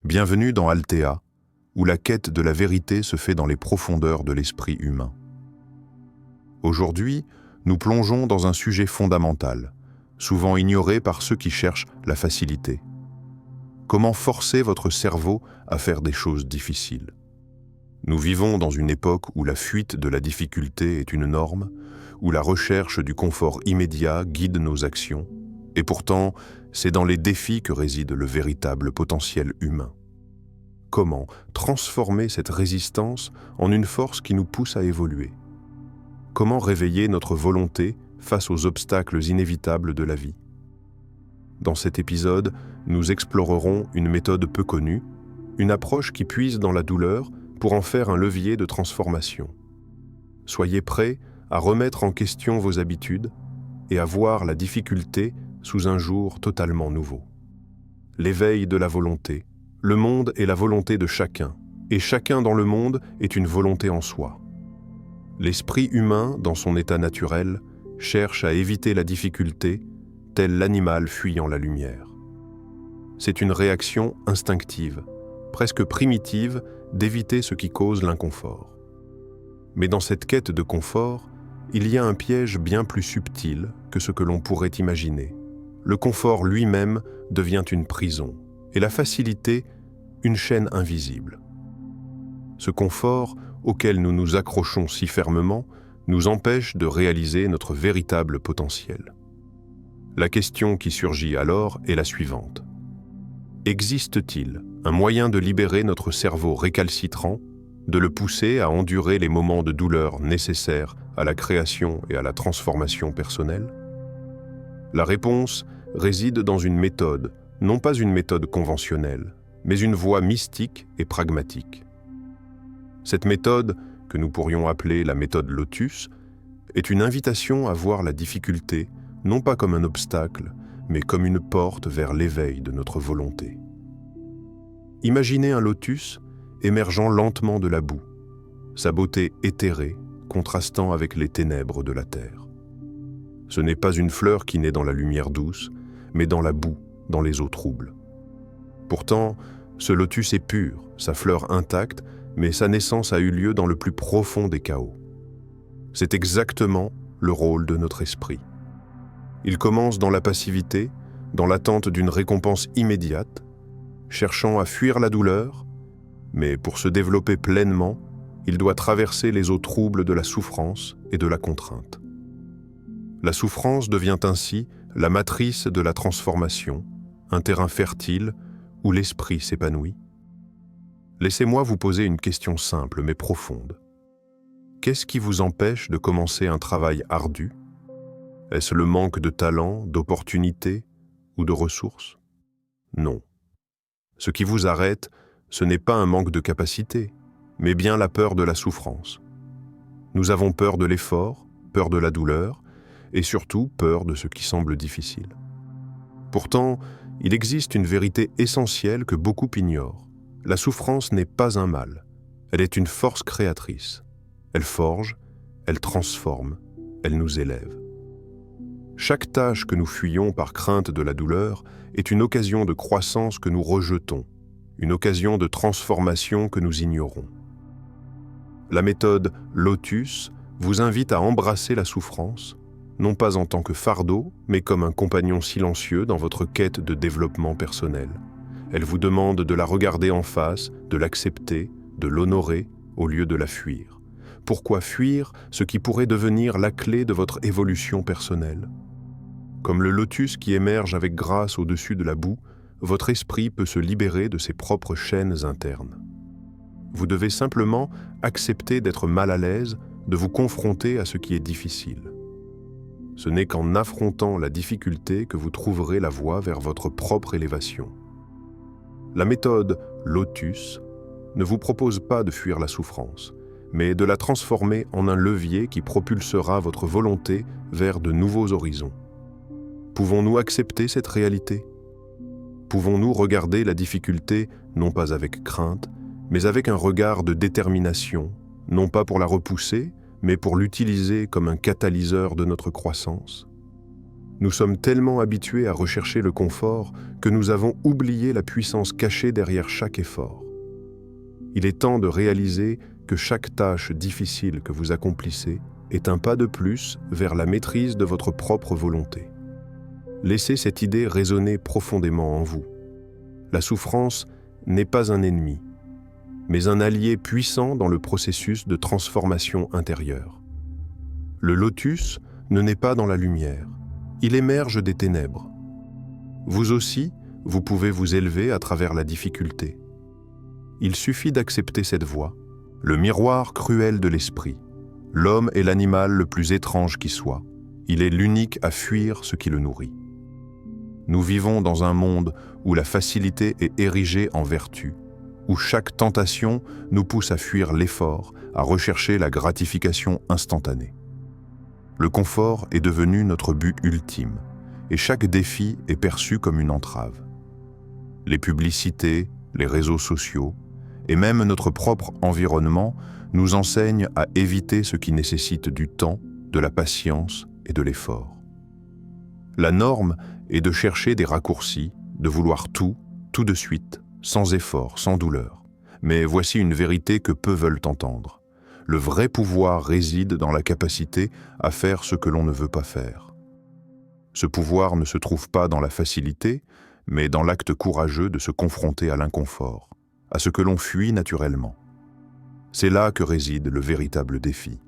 Bienvenue dans Altea, où la quête de la vérité se fait dans les profondeurs de l'esprit humain. Aujourd'hui, nous plongeons dans un sujet fondamental, souvent ignoré par ceux qui cherchent la facilité. Comment forcer votre cerveau à faire des choses difficiles? Nous vivons dans une époque où la fuite de la difficulté est une norme, où la recherche du confort immédiat guide nos actions, et pourtant, c'est dans les défis que réside le véritable potentiel humain. Comment transformer cette résistance en une force qui nous pousse à évoluer? Comment réveiller notre volonté face aux obstacles inévitables de la vie? Dans cet épisode, nous explorerons une méthode peu connue, une approche qui puise dans la douleur pour en faire un levier de transformation. Soyez prêts à remettre en question vos habitudes et à voir la difficulté sous un jour totalement nouveau. L'éveil de la volonté. Le monde est la volonté de chacun, et chacun dans le monde est une volonté en soi. L'esprit humain, dans son état naturel, cherche à éviter la difficulté, tel l'animal fuyant la lumière. C'est une réaction instinctive, presque primitive, d'éviter ce qui cause l'inconfort. Mais dans cette quête de confort, il y a un piège bien plus subtil que ce que l'on pourrait imaginer. Le confort lui-même devient une prison, et la facilité, une chaîne invisible. Ce confort, auquel nous nous accrochons si fermement, nous empêche de réaliser notre véritable potentiel. La question qui surgit alors est la suivante. Existe-t-il un moyen de libérer notre cerveau récalcitrant, de le pousser à endurer les moments de douleur nécessaires à la création et à la transformation personnelle? La réponse réside dans une méthode, non pas une méthode conventionnelle, mais une voie mystique et pragmatique. Cette méthode, que nous pourrions appeler la méthode Lotus, est une invitation à voir la difficulté, non pas comme un obstacle, mais comme une porte vers l'éveil de notre volonté. Imaginez un lotus émergeant lentement de la boue, sa beauté éthérée contrastant avec les ténèbres de la terre. Ce n'est pas une fleur qui naît dans la lumière douce, mais dans la boue, dans les eaux troubles. Pourtant, ce lotus est pur, sa fleur intacte, mais sa naissance a eu lieu dans le plus profond des chaos. C'est exactement le rôle de notre esprit. Il commence dans la passivité, dans l'attente d'une récompense immédiate, cherchant à fuir la douleur, mais pour se développer pleinement, il doit traverser les eaux troubles de la souffrance et de la contrainte. La souffrance devient ainsi la matrice de la transformation, un terrain fertile où l'esprit s'épanouit. Laissez-moi vous poser une question simple mais profonde. Qu'est-ce qui vous empêche de commencer un travail ardu? Est-ce le manque de talent, d'opportunités ou de ressources? Non. Ce qui vous arrête, ce n'est pas un manque de capacité, mais bien la peur de la souffrance. Nous avons peur de l'effort, peur de la douleur, et surtout peur de ce qui semble difficile. Pourtant, il existe une vérité essentielle que beaucoup ignorent. La souffrance n'est pas un mal, elle est une force créatrice. Elle forge, elle transforme, elle nous élève. Chaque tâche que nous fuyons par crainte de la douleur est une occasion de croissance que nous rejetons, une occasion de transformation que nous ignorons. La méthode Lotus vous invite à embrasser la souffrance, non pas en tant que fardeau, mais comme un compagnon silencieux dans votre quête de développement personnel. Elle vous demande de la regarder en face, de l'accepter, de l'honorer, au lieu de la fuir. Pourquoi fuir ce qui pourrait devenir la clé de votre évolution personnelle? Comme le lotus qui émerge avec grâce au-dessus de la boue, votre esprit peut se libérer de ses propres chaînes internes. Vous devez simplement accepter d'être mal à l'aise, de vous confronter à ce qui est difficile. Ce n'est qu'en affrontant la difficulté que vous trouverez la voie vers votre propre élévation. La méthode Lotus ne vous propose pas de fuir la souffrance, mais de la transformer en un levier qui propulsera votre volonté vers de nouveaux horizons. Pouvons-nous accepter cette réalité? Pouvons-nous regarder la difficulté non pas avec crainte, mais avec un regard de détermination, non pas pour la repousser, mais pour l'utiliser comme un catalyseur de notre croissance? Nous sommes tellement habitués à rechercher le confort que nous avons oublié la puissance cachée derrière chaque effort. Il est temps de réaliser que chaque tâche difficile que vous accomplissez est un pas de plus vers la maîtrise de votre propre volonté. Laissez cette idée résonner profondément en vous. La souffrance n'est pas un ennemi, mais un allié puissant dans le processus de transformation intérieure. Le lotus ne naît pas dans la lumière, il émerge des ténèbres. Vous aussi, vous pouvez vous élever à travers la difficulté. Il suffit d'accepter cette voie, le miroir cruel de l'esprit. L'homme est l'animal le plus étrange qui soit. Il est l'unique à fuir ce qui le nourrit. Nous vivons dans un monde où la facilité est érigée en vertu, où chaque tentation nous pousse à fuir l'effort, à rechercher la gratification instantanée. Le confort est devenu notre but ultime, et chaque défi est perçu comme une entrave. Les publicités, les réseaux sociaux, et même notre propre environnement nous enseignent à éviter ce qui nécessite du temps, de la patience et de l'effort. La norme est de chercher des raccourcis, de vouloir tout de suite, sans effort, sans douleur. Mais voici une vérité que peu veulent entendre. Le vrai pouvoir réside dans la capacité à faire ce que l'on ne veut pas faire. Ce pouvoir ne se trouve pas dans la facilité, mais dans l'acte courageux de se confronter à l'inconfort, à ce que l'on fuit naturellement. C'est là que réside le véritable défi.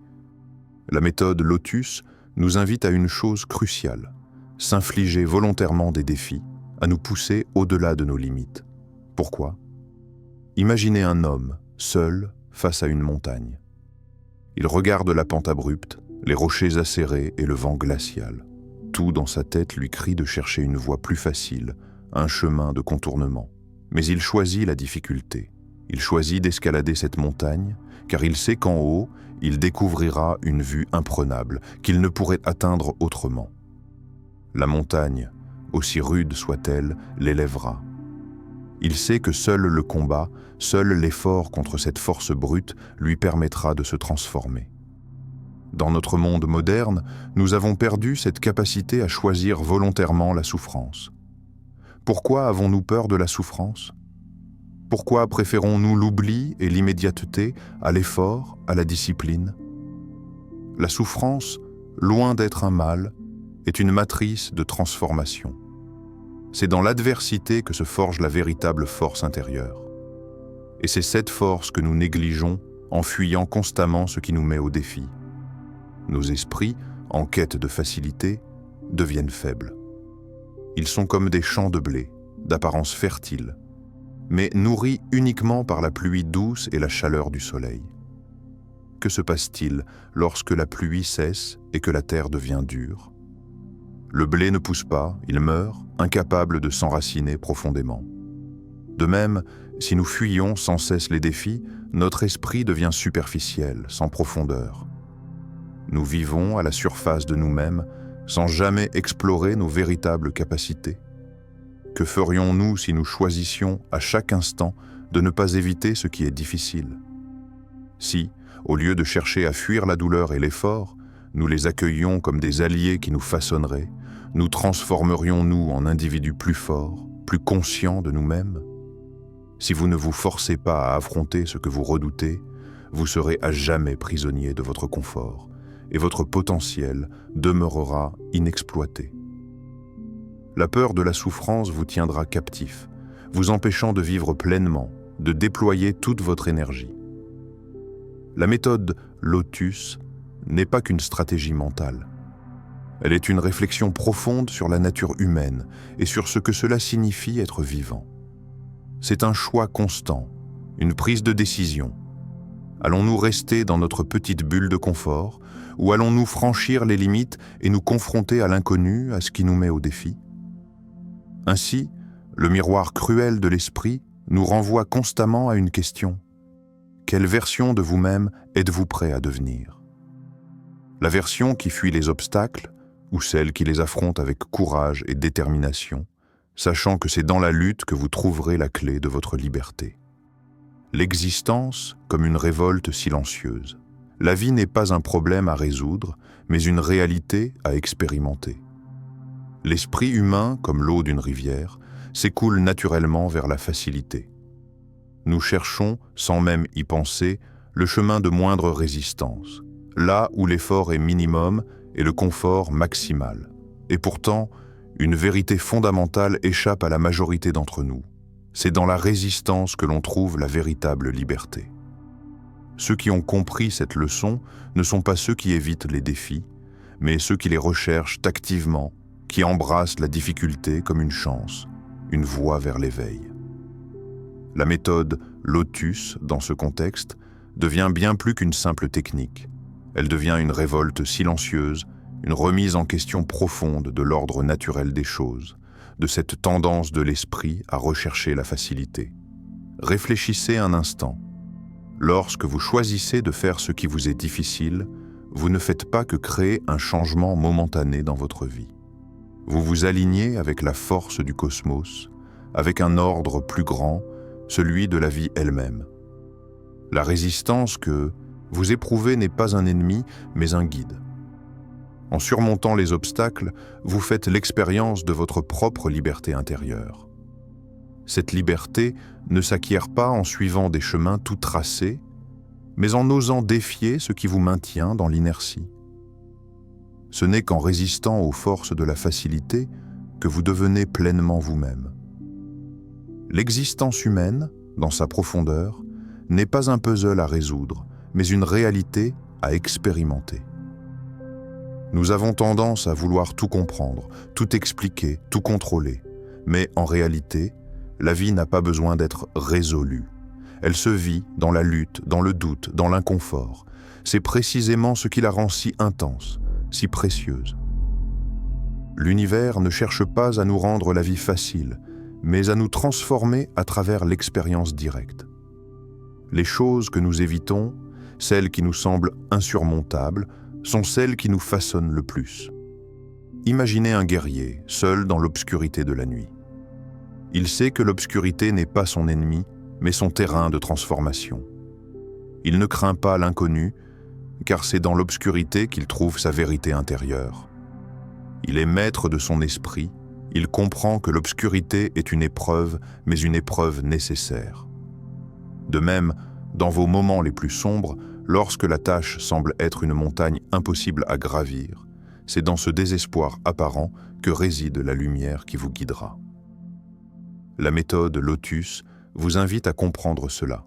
La méthode Lotus nous invite à une chose cruciale, s'infliger volontairement des défis, à nous pousser au-delà de nos limites. Pourquoi ? Imaginez un homme, seul, face à une montagne. Il regarde la pente abrupte, les rochers acérés et le vent glacial. Tout dans sa tête lui crie de chercher une voie plus facile, un chemin de contournement. Mais il choisit la difficulté. Il choisit d'escalader cette montagne, car il sait qu'en haut, il découvrira une vue imprenable, qu'il ne pourrait atteindre autrement. La montagne, aussi rude soit-elle, l'élèvera. Il sait que seul le combat, seul l'effort contre cette force brute lui permettra de se transformer. Dans notre monde moderne, nous avons perdu cette capacité à choisir volontairement la souffrance. Pourquoi avons-nous peur de la souffrance ? Pourquoi préférons-nous l'oubli et l'immédiateté à l'effort, à la discipline ? La souffrance, loin d'être un mal, est une matrice de transformation. C'est dans l'adversité que se forge la véritable force intérieure. Et c'est cette force que nous négligeons en fuyant constamment ce qui nous met au défi. Nos esprits, en quête de facilité, deviennent faibles. Ils sont comme des champs de blé, d'apparence fertile, mais nourris uniquement par la pluie douce et la chaleur du soleil. Que se passe-t-il lorsque la pluie cesse et que la terre devient dure ? Le blé ne pousse pas, il meurt, incapable de s'enraciner profondément. De même, si nous fuyons sans cesse les défis, notre esprit devient superficiel, sans profondeur. Nous vivons à la surface de nous-mêmes, sans jamais explorer nos véritables capacités. Que ferions-nous si nous choisissions à chaque instant de ne pas éviter ce qui est difficile ? Si, au lieu de chercher à fuir la douleur et l'effort, nous les accueillions comme des alliés qui nous façonneraient, nous transformerions-nous en individus plus forts, plus conscients de nous-mêmes ? Si vous ne vous forcez pas à affronter ce que vous redoutez, vous serez à jamais prisonnier de votre confort, et votre potentiel demeurera inexploité. La peur de la souffrance vous tiendra captif, vous empêchant de vivre pleinement, de déployer toute votre énergie. La méthode Lotus n'est pas qu'une stratégie mentale. Elle est une réflexion profonde sur la nature humaine et sur ce que cela signifie être vivant. C'est un choix constant, une prise de décision. Allons-nous rester dans notre petite bulle de confort ou allons-nous franchir les limites et nous confronter à l'inconnu, à ce qui nous met au défi ? Ainsi, le miroir cruel de l'esprit nous renvoie constamment à une question. Quelle version de vous-même êtes-vous prêt à devenir ? La version qui fuit les obstacles ou celle qui les affronte avec courage et détermination, sachant que c'est dans la lutte que vous trouverez la clé de votre liberté. L'existence comme une révolte silencieuse. La vie n'est pas un problème à résoudre, mais une réalité à expérimenter. L'esprit humain, comme l'eau d'une rivière, s'écoule naturellement vers la facilité. Nous cherchons, sans même y penser, le chemin de moindre résistance, là où l'effort est minimum et le confort maximal. Et pourtant, une vérité fondamentale échappe à la majorité d'entre nous. C'est dans la résistance que l'on trouve la véritable liberté. Ceux qui ont compris cette leçon ne sont pas ceux qui évitent les défis, mais ceux qui les recherchent activement, qui embrassent la difficulté comme une chance, une voie vers l'éveil. La méthode Lotus, dans ce contexte, devient bien plus qu'une simple technique. Elle devient une révolte silencieuse, une remise en question profonde de l'ordre naturel des choses, de cette tendance de l'esprit à rechercher la facilité. Réfléchissez un instant. Lorsque vous choisissez de faire ce qui vous est difficile, vous ne faites pas que créer un changement momentané dans votre vie. Vous vous alignez avec la force du cosmos, avec un ordre plus grand, celui de la vie elle-même. La résistance que vous éprouvez n'est pas un ennemi, mais un guide. En surmontant les obstacles, vous faites l'expérience de votre propre liberté intérieure. Cette liberté ne s'acquiert pas en suivant des chemins tout tracés, mais en osant défier ce qui vous maintient dans l'inertie. Ce n'est qu'en résistant aux forces de la facilité que vous devenez pleinement vous-même. L'existence humaine, dans sa profondeur, n'est pas un puzzle à résoudre, mais une réalité à expérimenter. Nous avons tendance à vouloir tout comprendre, tout expliquer, tout contrôler. Mais en réalité, la vie n'a pas besoin d'être résolue. Elle se vit dans la lutte, dans le doute, dans l'inconfort. C'est précisément ce qui la rend si intense, si précieuse. L'univers ne cherche pas à nous rendre la vie facile, mais à nous transformer à travers l'expérience directe. Les choses que nous évitons, celles qui nous semblent insurmontables, sont celles qui nous façonnent le plus. Imaginez un guerrier, seul dans l'obscurité de la nuit. Il sait que l'obscurité n'est pas son ennemi, mais son terrain de transformation. Il ne craint pas l'inconnu, car c'est dans l'obscurité qu'il trouve sa vérité intérieure. Il est maître de son esprit, il comprend que l'obscurité est une épreuve, mais une épreuve nécessaire. De même, dans vos moments les plus sombres, lorsque la tâche semble être une montagne impossible à gravir, c'est dans ce désespoir apparent que réside la lumière qui vous guidera. La méthode Lotus vous invite à comprendre cela.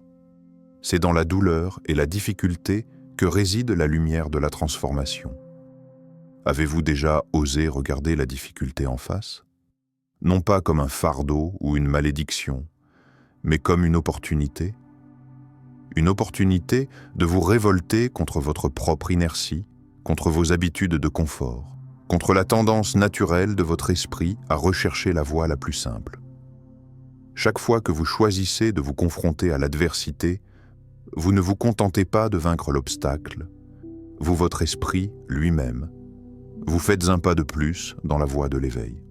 C'est dans la douleur et la difficulté que réside la lumière de la transformation. Avez-vous déjà osé regarder la difficulté en face? Non pas comme un fardeau ou une malédiction, mais comme une opportunité. Une opportunité de vous révolter contre votre propre inertie, contre vos habitudes de confort, contre la tendance naturelle de votre esprit à rechercher la voie la plus simple. Chaque fois que vous choisissez de vous confronter à l'adversité, vous ne vous contentez pas de vaincre l'obstacle, vous, votre esprit lui-même, vous faites un pas de plus dans la voie de l'éveil.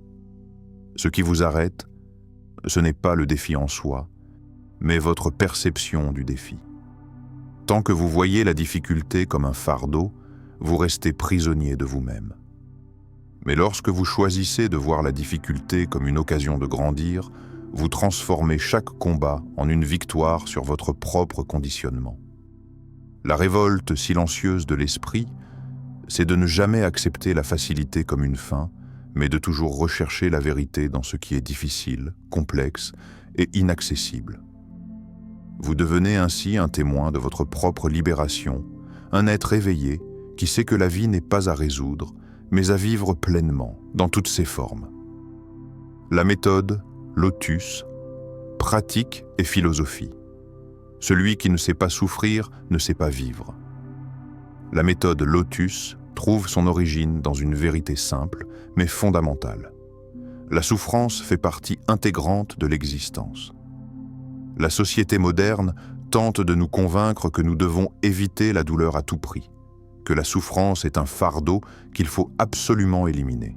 Ce qui vous arrête, ce n'est pas le défi en soi, mais votre perception du défi. Tant que vous voyez la difficulté comme un fardeau, vous restez prisonnier de vous-même. Mais lorsque vous choisissez de voir la difficulté comme une occasion de grandir, vous transformez chaque combat en une victoire sur votre propre conditionnement. La révolte silencieuse de l'esprit, c'est de ne jamais accepter la facilité comme une fin, mais de toujours rechercher la vérité dans ce qui est difficile, complexe et inaccessible. Vous devenez ainsi un témoin de votre propre libération, un être éveillé qui sait que la vie n'est pas à résoudre, mais à vivre pleinement, dans toutes ses formes. La méthode Lotus, pratique et philosophie. Celui qui ne sait pas souffrir ne sait pas vivre. La méthode Lotus trouve son origine dans une vérité simple, mais fondamentale. La souffrance fait partie intégrante de l'existence. La société moderne tente de nous convaincre que nous devons éviter la douleur à tout prix, que la souffrance est un fardeau qu'il faut absolument éliminer.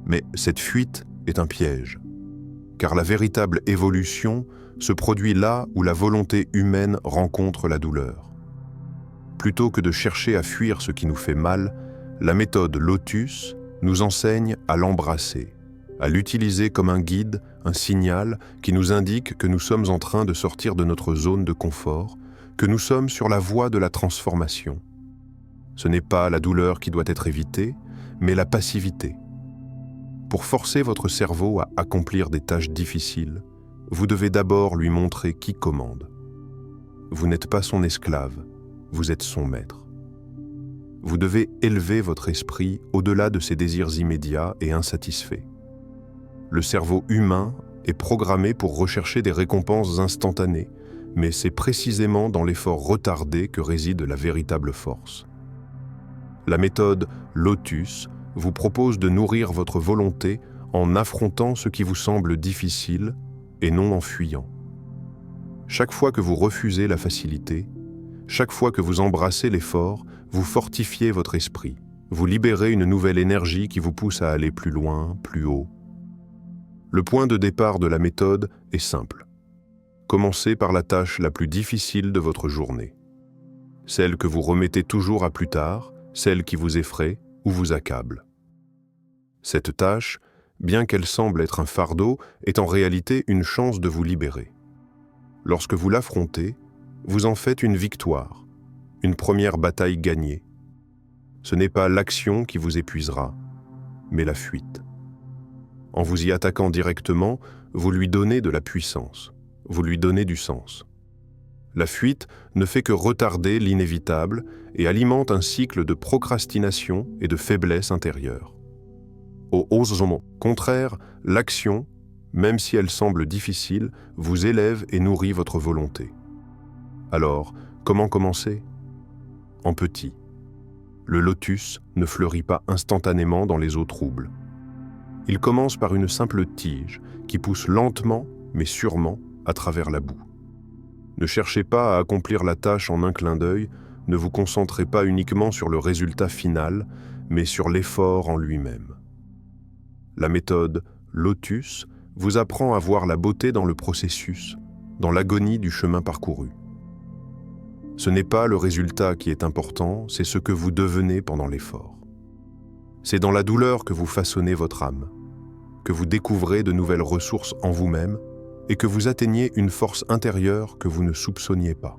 Mais cette fuite est un piège, car la véritable évolution se produit là où la volonté humaine rencontre la douleur. Plutôt que de chercher à fuir ce qui nous fait mal, la méthode Lotus nous enseigne à l'embrasser, à l'utiliser comme un guide, un signal qui nous indique que nous sommes en train de sortir de notre zone de confort, que nous sommes sur la voie de la transformation. Ce n'est pas la douleur qui doit être évitée, mais la passivité. Pour forcer votre cerveau à accomplir des tâches difficiles, vous devez d'abord lui montrer qui commande. Vous n'êtes pas son esclave, vous êtes son maître. Vous devez élever votre esprit au-delà de ses désirs immédiats et insatisfaits. Le cerveau humain est programmé pour rechercher des récompenses instantanées, mais c'est précisément dans l'effort retardé que réside la véritable force. La méthode Lotus vous propose de nourrir votre volonté en affrontant ce qui vous semble difficile et non en fuyant. Chaque fois que vous refusez la facilité, chaque fois que vous embrassez l'effort, vous fortifiez votre esprit, vous libérez une nouvelle énergie qui vous pousse à aller plus loin, plus haut. Le point de départ de la méthode est simple. Commencez par la tâche la plus difficile de votre journée. Celle que vous remettez toujours à plus tard, celle qui vous effraie ou vous accable. Cette tâche, bien qu'elle semble être un fardeau, est en réalité une chance de vous libérer. Lorsque vous l'affrontez, vous en faites une victoire, une première bataille gagnée. Ce n'est pas l'action qui vous épuisera, mais la fuite. En vous y attaquant directement, vous lui donnez de la puissance, vous lui donnez du sens. La fuite ne fait que retarder l'inévitable et alimente un cycle de procrastination et de faiblesse intérieure. Au contraire, l'action, même si elle semble difficile, vous élève et nourrit votre volonté. Alors, comment commencer ? En petit. Le lotus ne fleurit pas instantanément dans les eaux troubles. Il commence par une simple tige qui pousse lentement mais sûrement à travers la boue. Ne cherchez pas à accomplir la tâche en un clin d'œil, ne vous concentrez pas uniquement sur le résultat final, mais sur l'effort en lui-même. La méthode Lotus vous apprend à voir la beauté dans le processus, dans l'agonie du chemin parcouru. Ce n'est pas le résultat qui est important, c'est ce que vous devenez pendant l'effort. C'est dans la douleur que vous façonnez votre âme, que vous découvrez de nouvelles ressources en vous-même et que vous atteignez une force intérieure que vous ne soupçonniez pas.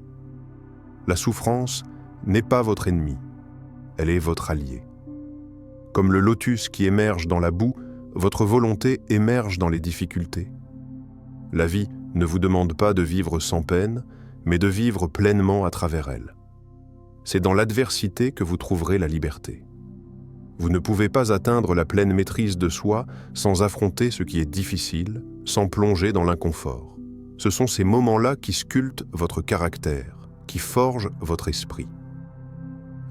La souffrance n'est pas votre ennemi, elle est votre allié. Comme le lotus qui émerge dans la boue, votre volonté émerge dans les difficultés. La vie ne vous demande pas de vivre sans peine, mais de vivre pleinement à travers elle. C'est dans l'adversité que vous trouverez la liberté. Vous ne pouvez pas atteindre la pleine maîtrise de soi sans affronter ce qui est difficile, sans plonger dans l'inconfort. Ce sont ces moments-là qui sculptent votre caractère, qui forgent votre esprit.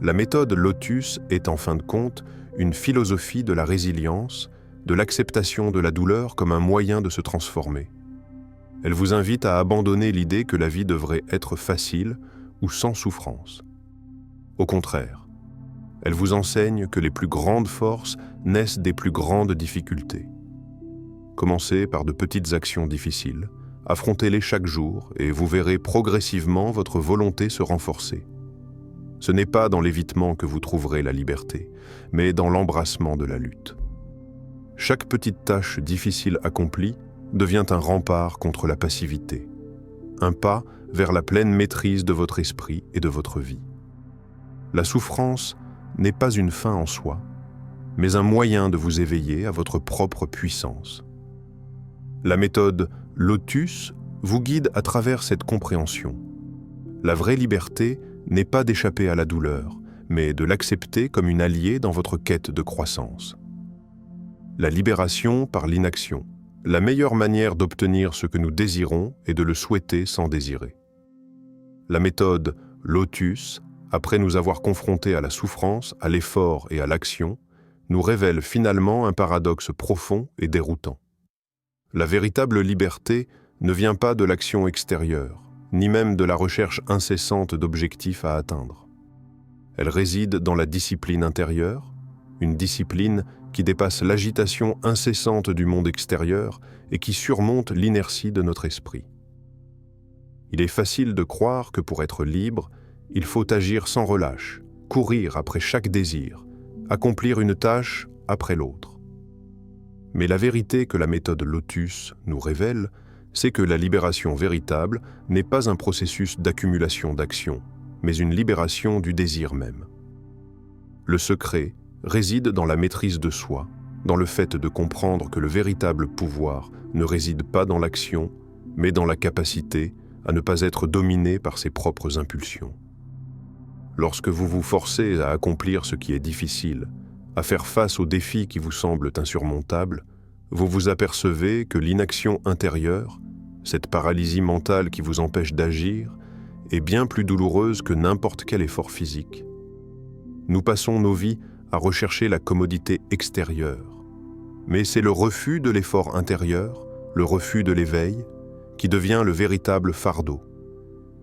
La méthode Lotus est en fin de compte une philosophie de la résilience, de l'acceptation de la douleur comme un moyen de se transformer. Elle vous invite à abandonner l'idée que la vie devrait être facile ou sans souffrance. Au contraire, elle vous enseigne que les plus grandes forces naissent des plus grandes difficultés. Commencez par de petites actions difficiles, affrontez-les chaque jour et vous verrez progressivement votre volonté se renforcer. Ce n'est pas dans l'évitement que vous trouverez la liberté, mais dans l'embrassement de la lutte. Chaque petite tâche difficile accomplie devient un rempart contre la passivité, un pas vers la pleine maîtrise de votre esprit et de votre vie. La souffrance n'est pas une fin en soi, mais un moyen de vous éveiller à votre propre puissance. La méthode Lotus vous guide à travers cette compréhension. La vraie liberté n'est pas d'échapper à la douleur, mais de l'accepter comme une alliée dans votre quête de croissance. La libération par l'inaction. La meilleure manière d'obtenir ce que nous désirons est de le souhaiter sans désirer. La méthode Lotus, après nous avoir confrontés à la souffrance, à l'effort et à l'action, nous révèle finalement un paradoxe profond et déroutant. La véritable liberté ne vient pas de l'action extérieure, ni même de la recherche incessante d'objectifs à atteindre. Elle réside dans la discipline intérieure, une discipline qui dépasse l'agitation incessante du monde extérieur et qui surmonte l'inertie de notre esprit. Il est facile de croire que pour être libre, il faut agir sans relâche, courir après chaque désir, accomplir une tâche après l'autre. Mais la vérité que la méthode Lotus nous révèle, c'est que la libération véritable n'est pas un processus d'accumulation d'actions, mais une libération du désir même. Le secret réside dans la maîtrise de soi, dans le fait de comprendre que le véritable pouvoir ne réside pas dans l'action, mais dans la capacité à ne pas être dominé par ses propres impulsions. Lorsque vous vous forcez à accomplir ce qui est difficile, à faire face aux défis qui vous semblent insurmontables, vous vous apercevez que l'inaction intérieure, cette paralysie mentale qui vous empêche d'agir, est bien plus douloureuse que n'importe quel effort physique. Nous passons nos vies à rechercher la commodité extérieure, mais c'est le refus de l'effort intérieur, le refus de l'éveil, qui devient le véritable fardeau.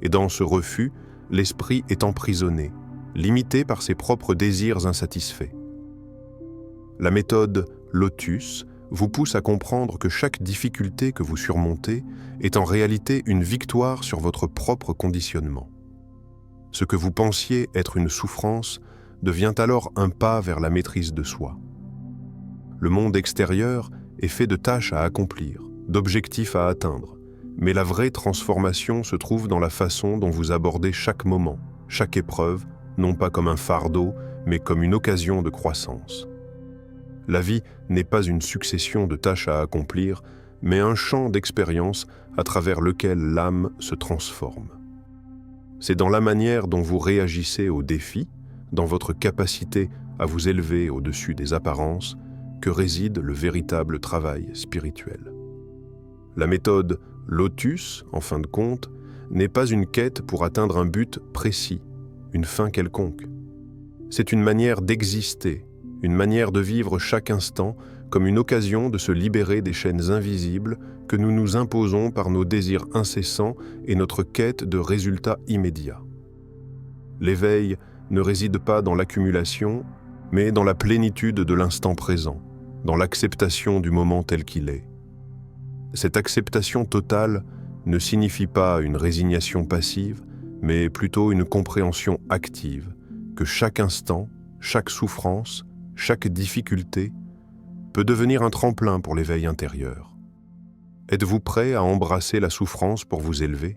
Et dans ce refus, l'esprit est emprisonné, limité par ses propres désirs insatisfaits. La méthode Lotus vous pousse à comprendre que chaque difficulté que vous surmontez est en réalité une victoire sur votre propre conditionnement. Ce que vous pensiez être une souffrance devient alors un pas vers la maîtrise de soi. Le monde extérieur est fait de tâches à accomplir, d'objectifs à atteindre, mais la vraie transformation se trouve dans la façon dont vous abordez chaque moment, chaque épreuve, non pas comme un fardeau, mais comme une occasion de croissance. La vie n'est pas une succession de tâches à accomplir, mais un champ d'expérience à travers lequel l'âme se transforme. C'est dans la manière dont vous réagissez aux défis, dans votre capacité à vous élever au-dessus des apparences, que réside le véritable travail spirituel. La méthode Lotus, en fin de compte, n'est pas une quête pour atteindre un but précis, une fin quelconque. C'est une manière d'exister, une manière de vivre chaque instant comme une occasion de se libérer des chaînes invisibles que nous nous imposons par nos désirs incessants et notre quête de résultats immédiats. L'éveil ne réside pas dans l'accumulation, mais dans la plénitude de l'instant présent, dans l'acceptation du moment tel qu'il est. Cette acceptation totale ne signifie pas une résignation passive, mais plutôt une compréhension active, que chaque instant, chaque souffrance, chaque difficulté peut devenir un tremplin pour l'éveil intérieur. Êtes-vous prêt à embrasser la souffrance pour vous élever?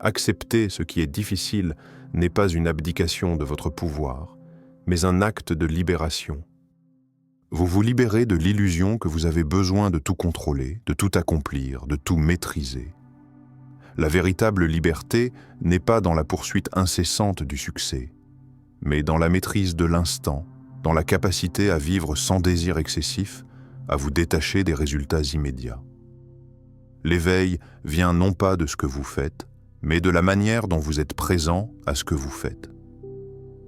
Accepter ce qui est difficile n'est pas une abdication de votre pouvoir, mais un acte de libération. Vous vous libérez de l'illusion que vous avez besoin de tout contrôler, de tout accomplir, de tout maîtriser. La véritable liberté n'est pas dans la poursuite incessante du succès, mais dans la maîtrise de l'instant, dans la capacité à vivre sans désir excessif, à vous détacher des résultats immédiats. L'éveil vient non pas de ce que vous faites, mais de la manière dont vous êtes présent à ce que vous faites.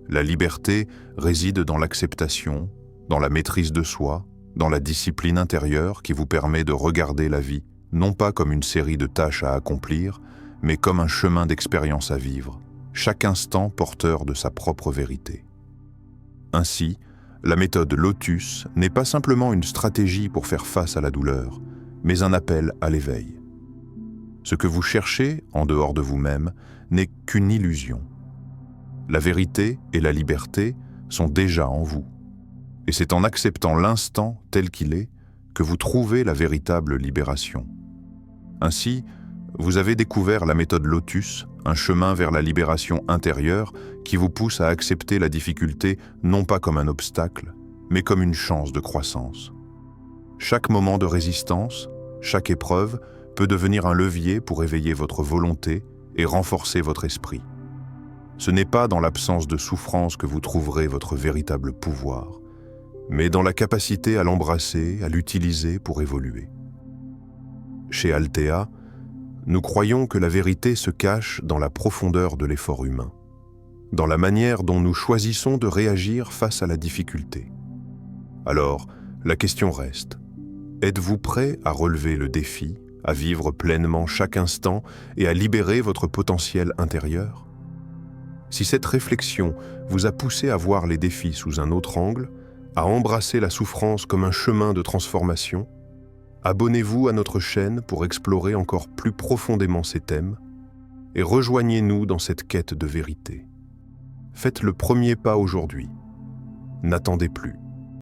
La liberté réside dans l'acceptation, dans la maîtrise de soi, dans la discipline intérieure qui vous permet de regarder la vie non pas comme une série de tâches à accomplir, mais comme un chemin d'expérience à vivre, chaque instant porteur de sa propre vérité. Ainsi, la méthode Lotus n'est pas simplement une stratégie pour faire face à la douleur, mais un appel à l'éveil. Ce que vous cherchez, en dehors de vous-même, n'est qu'une illusion. La vérité et la liberté sont déjà en vous. Et c'est en acceptant l'instant tel qu'il est que vous trouvez la véritable libération. Ainsi, vous avez découvert la méthode Lotus, un chemin vers la libération intérieure qui vous pousse à accepter la difficulté non pas comme un obstacle, mais comme une chance de croissance. Chaque moment de résistance, chaque épreuve peut devenir un levier pour éveiller votre volonté et renforcer votre esprit. Ce n'est pas dans l'absence de souffrance que vous trouverez votre véritable pouvoir, mais dans la capacité à l'embrasser, à l'utiliser pour évoluer. Chez Althea, nous croyons que la vérité se cache dans la profondeur de l'effort humain, dans la manière dont nous choisissons de réagir face à la difficulté. Alors, la question reste, êtes-vous prêt à relever le défi, à vivre pleinement chaque instant et à libérer votre potentiel intérieur? Si cette réflexion vous a poussé à voir les défis sous un autre angle, à embrasser la souffrance comme un chemin de transformation, abonnez-vous à notre chaîne pour explorer encore plus profondément ces thèmes et rejoignez-nous dans cette quête de vérité. Faites le premier pas aujourd'hui. N'attendez plus.